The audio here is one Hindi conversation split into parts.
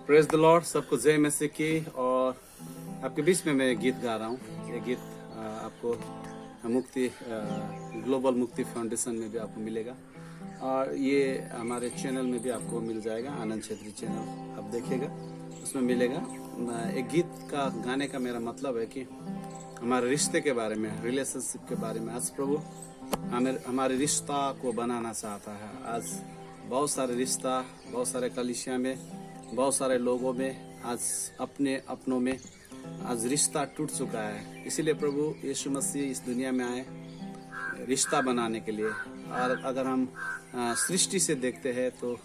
Praise the Lord. सबको जय मसीह की। और आपके बीच में मैं गीत गा रहा हूँ। ये गीत आपको मुक्ति ग्लोबल मुक्ति फाउंडेशन में भी आपको मिलेगा और ये हमारे चैनल में भी आपको मिल जाएगा। आनंद छेत्री चैनल आप देखिएगा, उसमें मिलेगा। एक गीत का गाने का मेरा मतलब है कि हमारे रिश्ते के बारे में, रिलेशनशिप के बारे में। आज प्रभु हमारे रिश्ता को बनाना चाहता है। आज बहुत सारे रिश्ता, बहुत सारे कलीसिया में, बहुत सारे लोगों में आज अपने अपनों में आज रिश्ता टूट चुका है। इसीलिए प्रभु यीशु मसीह इस दुनिया में आए रिश्ता बनाने के लिए। और अगर हम सृष्टि से देखते हैं तो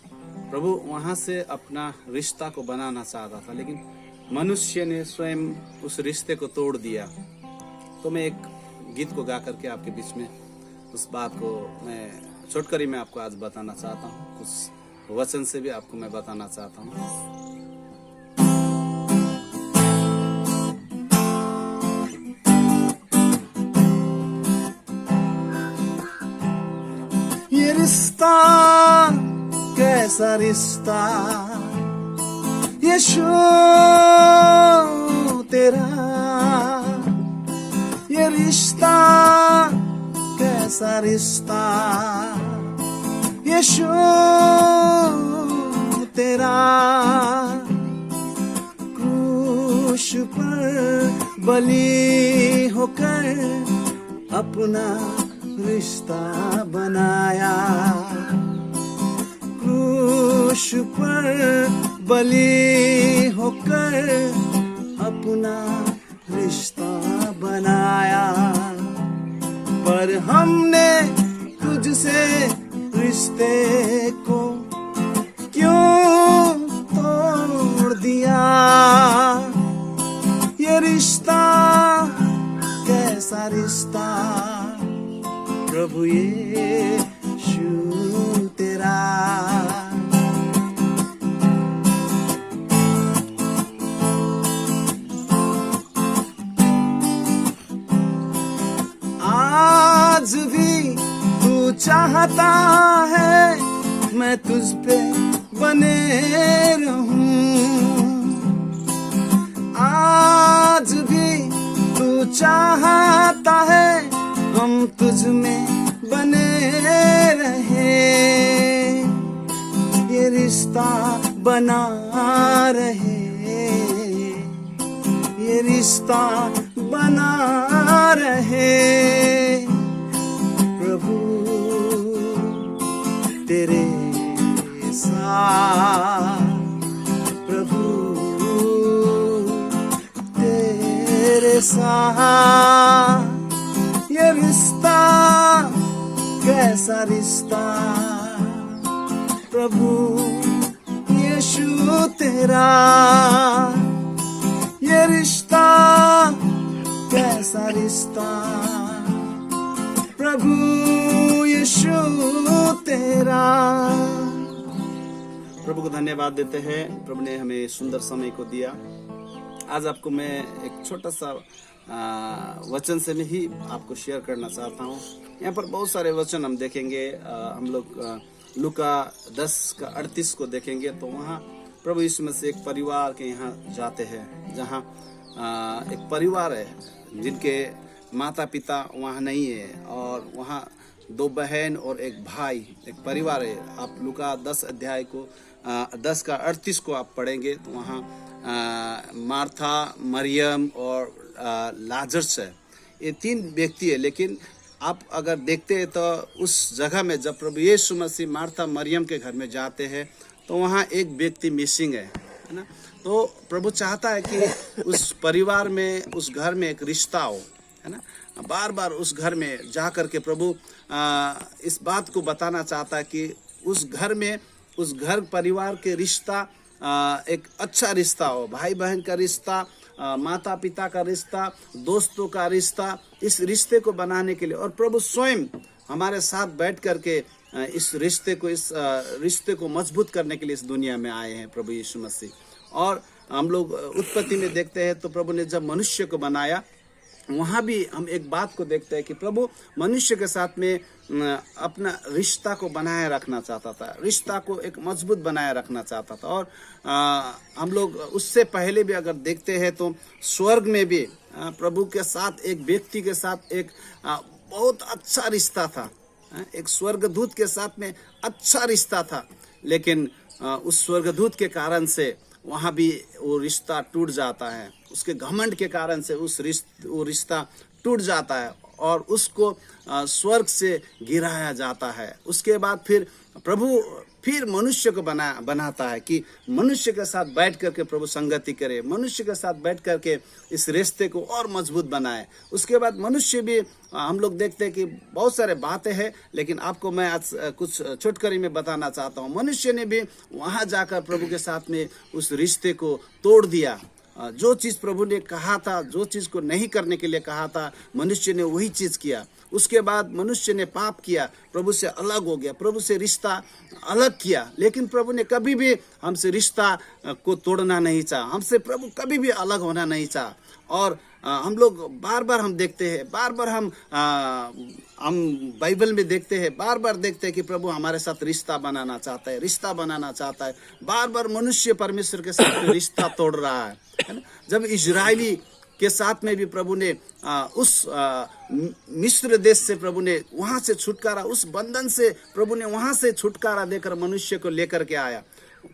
प्रभु वहाँ से अपना रिश्ता को बनाना चाहता था, लेकिन मनुष्य ने स्वयं उस रिश्ते को तोड़ दिया। तो मैं एक गीत को गा करके आपके बीच में उस बात को मैं छोटकरी में आपको आज बताना चाहता हूँ। कुछ वचन से भी आपको मैं बताना चाहता हूँ। ये रिश्ता कैसा रिश्ता यीशु तेरा, ये रिश्ता कैसा रिश्ता यीशु तेरा। क्रूस पर बलि होकर अपना रिश्ता बनाया। क्रूस पर बलि होकर अपना रिश्ता बनाया। पर हमने तुझसे रिश्ते को क्यों तोड़ दिया। ये रिश्ता कैसा रिश्ता प्रभु यीशु तेरा। आज भी तू चाहता है मैं तुझ पे बने रहूं। आज भी तू चाहता है हम तुझ में बने रहे। ये रिश्ता बना रहे, ये रिश्ता बना रहे। प्रभु तेरे साथ, प्रभु तेरे साथ। ये रिश्ता कैसा रिश्ता प्रभु यीशु तेरा। ये रिश्ता कैसा रिश्ता प्रभु यीशु तेरा। प्रभु को धन्यवाद देते हैं। प्रभु ने हमें सुंदर समय को दिया। आज आपको मैं एक छोटा सा वचन से ही आपको शेयर करना चाहता हूँ। यहाँ पर बहुत सारे वचन हम देखेंगे। हम लोग लूका 10:38 को देखेंगे तो वहाँ प्रभु यीशु मसीह एक परिवार के यहाँ जाते हैं, जहाँ एक परिवार है जिनके माता पिता वहाँ नहीं है और वहाँ 2 बहन और एक भाई, एक परिवार है। आप लूका 10:38 को आप पढ़ेंगे तो वहाँ मार्था, मरियम और लाजरस है। ये 3 व्यक्ति है। लेकिन आप अगर देखते हैं तो उस जगह में जब प्रभु यीशु मसीह मार्था मरियम के घर में जाते हैं तो वहाँ एक व्यक्ति मिसिंग है ना। तो प्रभु चाहता है कि उस परिवार में, उस घर में एक रिश्ता हो, है ना। बार बार उस घर में जा कर के प्रभु इस बात को बताना चाहता है कि उस घर में, उस घर परिवार के रिश्ता एक अच्छा रिश्ता हो। भाई बहन का रिश्ता, माता पिता का रिश्ता, दोस्तों का रिश्ता, इस रिश्ते को बनाने के लिए। और प्रभु स्वयं हमारे साथ बैठ करके इस रिश्ते को मजबूत करने के लिए इस दुनिया में आए हैं प्रभु यीशु मसीह। और हम लोग उत्पत्ति में देखते हैं तो प्रभु ने जब मनुष्य को बनाया वहाँ भी हम एक बात को देखते हैं कि प्रभु मनुष्य के साथ में अपना रिश्ता को बनाए रखना चाहता था, रिश्ता को एक मजबूत बनाए रखना चाहता था। और हम लोग उससे पहले भी अगर देखते हैं तो स्वर्ग में भी प्रभु के साथ एक व्यक्ति के साथ एक बहुत अच्छा रिश्ता था, एक स्वर्गदूत के साथ में अच्छा रिश्ता था। लेकिन उस स्वर्गदूत के कारण से वहाँ भी वो रिश्ता टूट जाता है, उसके घमंड के कारण से वो रिश्ता टूट जाता है और उसको स्वर्ग से गिराया जाता है। उसके बाद फिर प्रभु फिर मनुष्य को बनाता है कि मनुष्य के साथ बैठ करके प्रभु संगति करे, मनुष्य के साथ बैठ करके इस रिश्ते को और मजबूत बनाए। उसके बाद मनुष्य भी हम लोग देखते हैं कि बहुत सारे बातें हैं, लेकिन आपको मैं आज कुछ छोटकरी में बताना चाहता हूँ। मनुष्य ने भी वहाँ जाकर प्रभु के साथ में उस रिश्ते को तोड़ दिया। जो चीज़ प्रभु ने कहा था, जो चीज़ को नहीं करने के लिए कहा था, मनुष्य ने वही चीज़ किया। उसके बाद मनुष्य ने पाप किया, प्रभु से अलग हो गया, प्रभु से रिश्ता अलग किया। लेकिन प्रभु ने कभी भी हमसे रिश्ता को तोड़ना नहीं चाहा, हमसे प्रभु कभी भी अलग होना नहीं चाहा। और हम लोग बार बार हम देखते हैं, बार बार हम बाइबल में देखते हैं, बार बार देखते हैं कि प्रभु हमारे साथ रिश्ता बनाना चाहता है, रिश्ता बनाना चाहता है। बार बार मनुष्य परमेश्वर के साथ रिश्ता तोड़ रहा है ना। जब इजरायली के साथ में भी प्रभु ने उस मिस्र देश से प्रभु ने वहाँ से छुटकारा, उस बंधन से प्रभु ने वहाँ से छुटकारा देकर मनुष्य को लेकर के आया।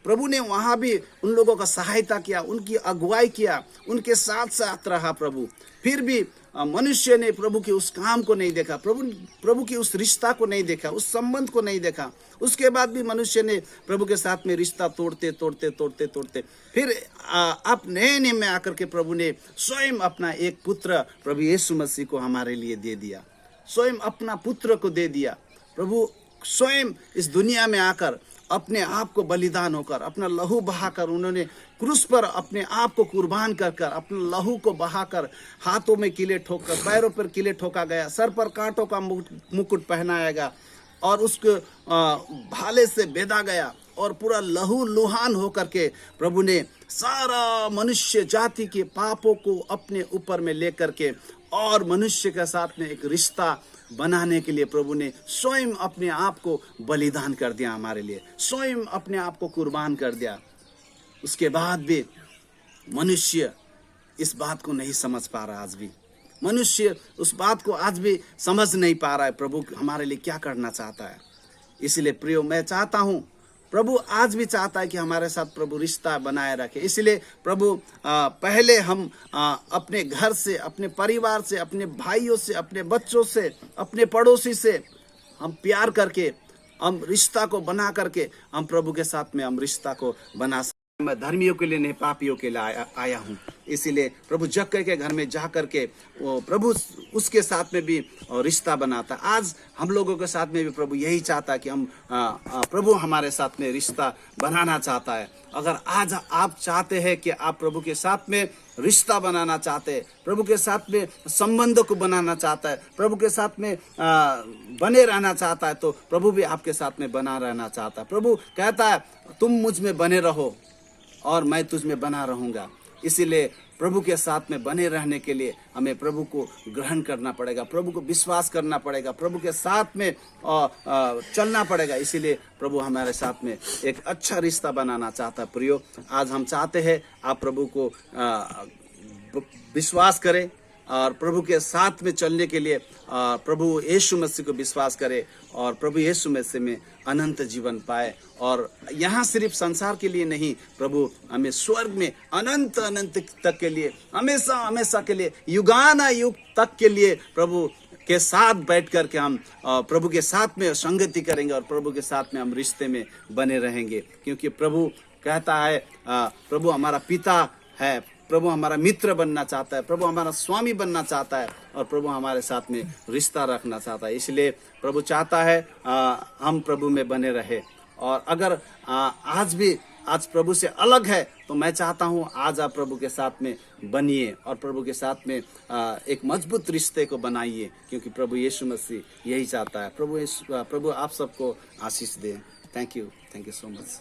प्रभु ने वहाँ भी उन लोगों का सहायता किया, उनकी अगुवाई किया, उनके साथ साथ रहा प्रभु। फिर भी मनुष्य ने प्रभु के उस काम को नहीं देखा, प्रभु की उस रिश्ता को नहीं देखा, उस संबंध को नहीं देखा। उसके बाद भी मनुष्य ने प्रभु के साथ में रिश्ता तोड़ते फिर आप नए नियम में आकर के प्रभु ने स्वयं अपना एक पुत्र प्रभु यीशु मसीह को हमारे लिए दे दिया, स्वयं अपना पुत्र को दे दिया। प्रभु स्वयं इस दुनिया में आकर अपने आप को बलिदान होकर, अपना लहू बहाकर, उन्होंने क्रूस पर अपने आप को कुर्बान कर कर, अपने लहू को बहाकर, हाथों में किले ठोककर, पैरों पर किले ठोका गया, सर पर कांटों का मुकुट पहनाया गया और उसको भाले से बेधा गया और पूरा लहू लुहान होकर के प्रभु ने सारा मनुष्य जाति के पापों को अपने ऊपर में लेकर के और मनुष्य के साथ में एक रिश्ता बनाने के लिए प्रभु ने स्वयं अपने आप को बलिदान कर दिया हमारे लिए, स्वयं अपने आप को कुर्बान कर दिया। उसके बाद भी मनुष्य इस बात को नहीं समझ पा रहा, आज भी मनुष्य उस बात को आज भी समझ नहीं पा रहा है प्रभु हमारे लिए क्या करना चाहता है। इसलिए प्रियो, मैं चाहता हूँ, प्रभु आज भी चाहता है कि हमारे साथ प्रभु रिश्ता बनाए रखे। इसलिए प्रभु पहले हम अपने घर से, अपने परिवार से, अपने भाइयों से, अपने बच्चों से, अपने पड़ोसी से हम प्यार करके, हम रिश्ता को बना करके हम प्रभु के साथ में हम रिश्ता को बना सकते। मैं धर्मियों के लिए नहीं, पापियों के लिए आया हूँ। इसीलिए प्रभु जक्कई के घर में जा करके वो प्रभु उसके साथ में भी रिश्ता बनाता। आज हम लोगों के साथ में भी प्रभु यही चाहता है कि हम प्रभु हमारे साथ में रिश्ता बनाना चाहता है। अगर आज आप चाहते हैं कि आप प्रभु के साथ में रिश्ता बनाना चाहते हैं, प्रभु के साथ में संबंधों को बनाना चाहता है, प्रभु के साथ में बने रहना चाहता है, तो प्रभु भी आपके साथ में बना रहना चाहता है। प्रभु कहता है तुम मुझ में बने रहो और मैं तुझ में बना रहूंगा। इसीलिए प्रभु के साथ में बने रहने के लिए हमें प्रभु को ग्रहण करना पड़ेगा, प्रभु को विश्वास करना पड़ेगा, प्रभु के साथ में चलना पड़ेगा। इसीलिए प्रभु हमारे साथ में एक अच्छा रिश्ता बनाना चाहता है। प्रियो, आज हम चाहते हैं आप प्रभु को विश्वास करें और प्रभु के साथ में चलने के लिए प्रभु यीशु मसीह को विश्वास करे और प्रभु यीशु मसीह में अनंत जीवन पाए। और यहाँ सिर्फ संसार के लिए नहीं, प्रभु हमें स्वर्ग में अनंत अनंत तक के लिए, हमेशा हमेशा के लिए, युगाना युग तक के लिए प्रभु के साथ बैठ कर के हम प्रभु के साथ में संगति करेंगे और प्रभु के साथ में हम रिश्ते में बने रहेंगे। क्योंकि प्रभु कहता है, प्रभु हमारा पिता है, प्रभु हमारा मित्र बनना चाहता है, प्रभु हमारा स्वामी बनना चाहता है और प्रभु हमारे साथ में रिश्ता रखना चाहता है। इसलिए प्रभु चाहता है हम प्रभु में बने रहे। और अगर आज प्रभु से अलग है तो मैं चाहता हूँ आज आप प्रभु के साथ में बनिए और प्रभु के साथ में एक मजबूत रिश्ते को बनाइए, क्योंकि प्रभु यीशु मसीह यही चाहता है। प्रभु आप सबको आशीष दे। Thank you so much.